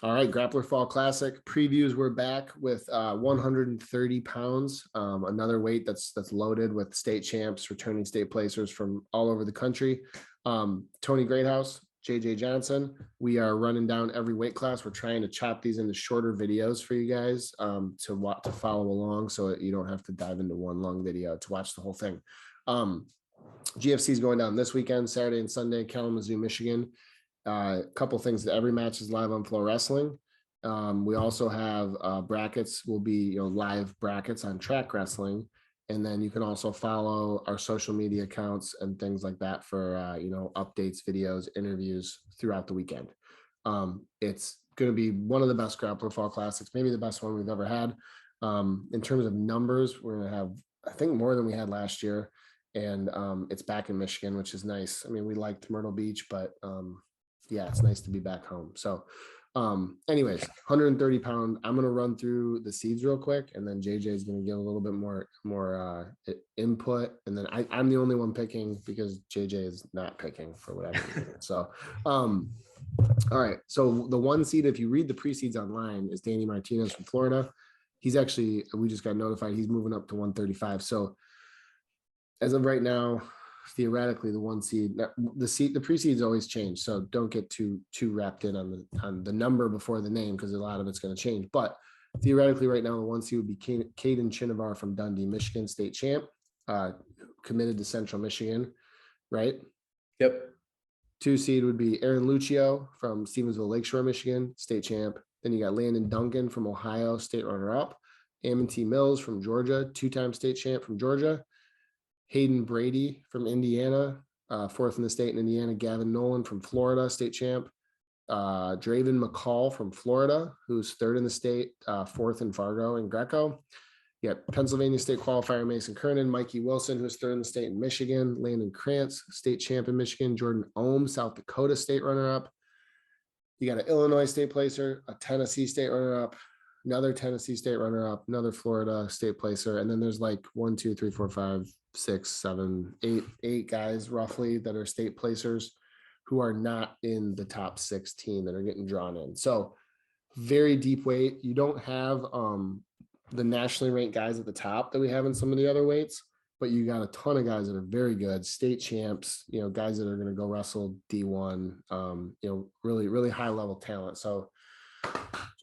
All right, Grappler Fall Classic previews. We're back with 130 pounds, another weight that's loaded with state champs, returning state placers from all over the country. Tony Greathouse, JJ Johnson. We are running down every weight class. We're trying to chop these into shorter videos for you guys to follow along, so you don't have to dive into one long video to watch the whole thing. GFC is going down this weekend, Saturday and Sunday, Kalamazoo, Michigan. A couple things. Every match is live on Flow Wrestling. We also have brackets will be live brackets on Track Wrestling, and then you can also follow our social media accounts and things like that for updates, videos, interviews throughout the weekend. It's going to be one of the best Grappler Fall Classics, maybe the best one we've ever had. In terms of numbers, we're going to have, I think, more than we had last year, and it's back in Michigan, which is nice. I mean, we liked Myrtle Beach, but yeah, it's nice to be back home. So anyways, 130 pound. I'm going to run through the seeds real quick, and then JJ is going to give a little bit more input. And then I'm the only one picking because JJ is not picking for whatever reason. So, all right. So the one seed, if you read the pre-seeds online, is Danny Martinez from Florida. He's actually, we just got notified he's moving up to 135. So as of right now, theoretically the one seed, the pre-seeds always change, so don't get too wrapped in on the number before the name, because a lot of it's going to change. But theoretically right now the one seed would be Caden Chinavar from Dundee, Michigan, state champ, committed to Central Michigan, right? Yep. 2 seed would be Aaron Lucio from Stevensville, Lakeshore, Michigan, state champ. Then you got Landon Duncan from Ohio, state runner-up. Ammon T. Mills from Georgia, 2-time state champ from Georgia. Hayden Brady from Indiana, 4th in the state in Indiana. Gavin Nolan from Florida, state champ. Draven McCall from Florida, who's 3rd in the state, 4th in Fargo and Greco. You got Pennsylvania state qualifier Mason Kernan, Mikey Wilson, who's 3rd in the state in Michigan. Landon Krantz, state champ in Michigan. Jordan Ohm, South Dakota state runner-up. You got an Illinois state placer, a Tennessee state runner-up, another Tennessee state runner-up, another Florida state placer, and then there's like 1, 2, 3, 4, 5, 6, 7, 8 guys roughly that are state placers who are not in the top 16 that are getting drawn in. So very deep weight. You don't have the nationally ranked guys at the top that we have in some of the other weights, but you got a ton of guys that are very good, state champs, guys that are going to go wrestle D1, really, really high level talent. So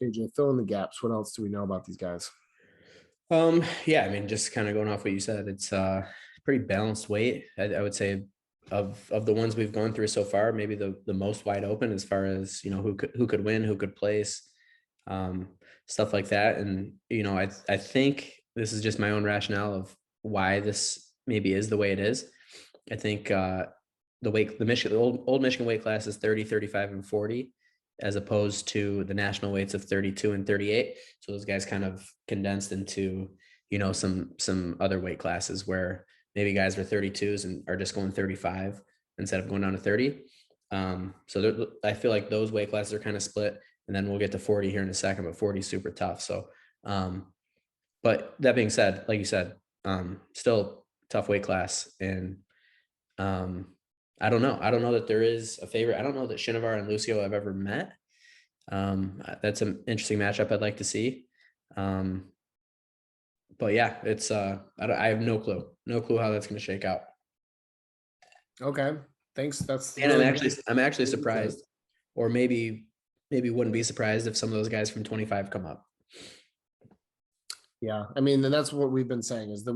JJ, fill in the gaps. What else do we know about these guys? Yeah, I mean, just kind of going off what you said, it's pretty balanced weight. I would say of the ones we've gone through so far, maybe the most wide open as far as who could win, who could place, stuff like that. And I think this is just my own rationale of why this maybe is the way it is. I think the old Michigan weight class is 30, 35, and 40, as opposed to the national weights of 32 and 38. So those guys kind of condensed into, some other weight classes where maybe guys are 32s and are just going 35 instead of going down to 30. So I feel like those weight classes are kind of split, and then we'll get to 40 here in a second, but 40 is super tough. So, but that being said, like you said, still tough weight class. And I don't know. I don't know that there is a favorite. I don't know that Chinavar and Lucio have ever met. That's an interesting matchup I'd like to see. But yeah, it's I have no clue how that's going to shake out. Okay, thanks. And I'm actually surprised, or maybe wouldn't be surprised if some of those guys from 25 come up. Yeah, I mean, and that's what we've been saying is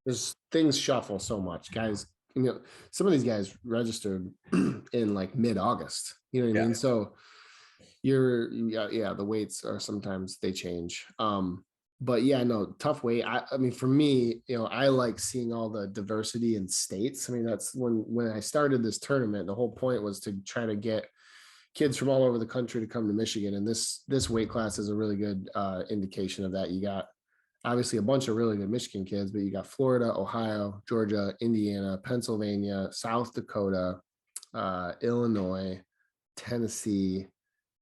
there's things shuffle so much, guys. Some of these guys registered in like mid-August. You know what I mean? So the weights are sometimes they change. But yeah, no, tough weight. I mean, for me, I like seeing all the diversity in states. I mean, that's when I started this tournament, the whole point was to try to get kids from all over the country to come to Michigan. And this weight class is a really good indication of that. You got obviously a bunch of really good Michigan kids, but you got Florida, Ohio, Georgia, Indiana, Pennsylvania, South Dakota, Illinois, Tennessee,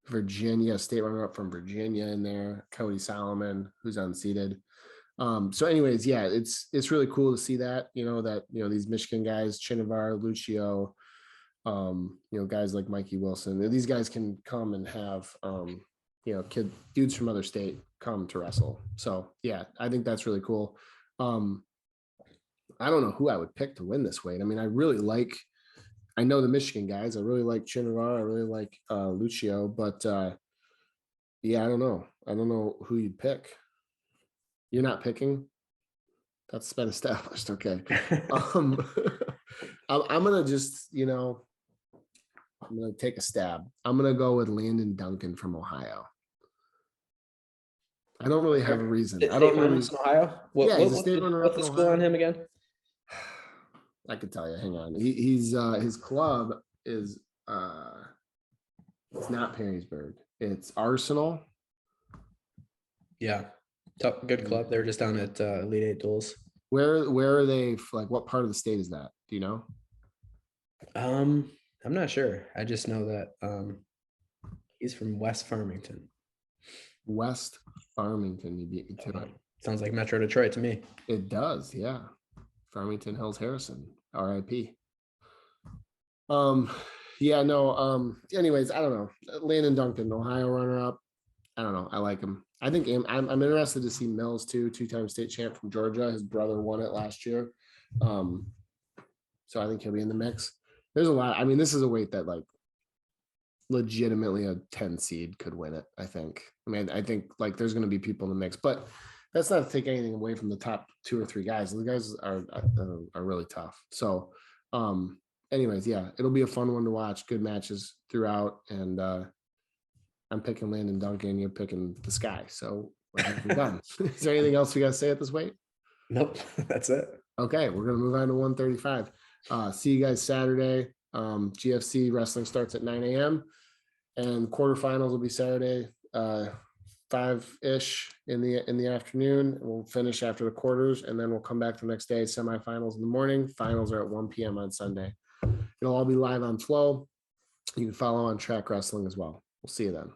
Virginia, state runner-up from Virginia in there, Cody Solomon, who's unseeded. So anyways, yeah, it's really cool to see that, these Michigan guys, Chinavar, Lucio, Guys like Mikey Wilson. These guys can come and have dudes from other state come to wrestle. So yeah, I think that's really cool. I don't know who I would pick to win this weight. I mean, I know the Michigan guys. I really like Chinara. I really like Lucio, but yeah, I don't know. I don't know who you'd pick. You're not picking. That's been established. Okay. I'm gonna just, I'm gonna take a stab. I'm gonna go with Landon Duncan from Ohio. I don't really have a reason. I don't really. In Ohio. Yeah, he's a state runner-up What's in the school on Ohio. him again? I could tell you. Hang on. He's his club is it's not Perrysburg. It's Arsenal. Yeah, tough, good club. They're just down at Elite Eight Duels. Where are they? Like, what part of the state is that? Do you know? I'm not sure. I just know that he's from West Farmington. West Farmington. You beat me to it. Sounds like Metro Detroit to me. It does, yeah. Farmington Hills Harrison, RIP. Yeah, no. Anyways, I don't know. Landon Duncan, Ohio runner-up. I don't know. I like him. I think I'm interested to see Mills too, two-time state champ from Georgia. His brother won it last year. So I think he'll be in the mix. There's a lot. I mean, this is a weight that like legitimately a 10 seed could win it. I think. I mean, I think like there's going to be people in the mix, but that's not to take anything away from the top 2 or 3 guys. The guys are really tough. So, anyways, yeah, it'll be a fun one to watch. Good matches throughout, and I'm picking Landon Duncan. You're picking the Sky. So we're done. Is there anything else we got to say at this weight? Nope, that's it. Okay, we're gonna move on to 135. See you guys Saturday. GFC wrestling starts at 9 a.m. and quarterfinals will be Saturday, 5-ish in the afternoon. We'll finish after the quarters, and then we'll come back the next day. Semifinals in the morning. Finals are at 1 p.m. on Sunday. It'll all be live on Flow. You can follow on Track Wrestling as well. We'll see you then.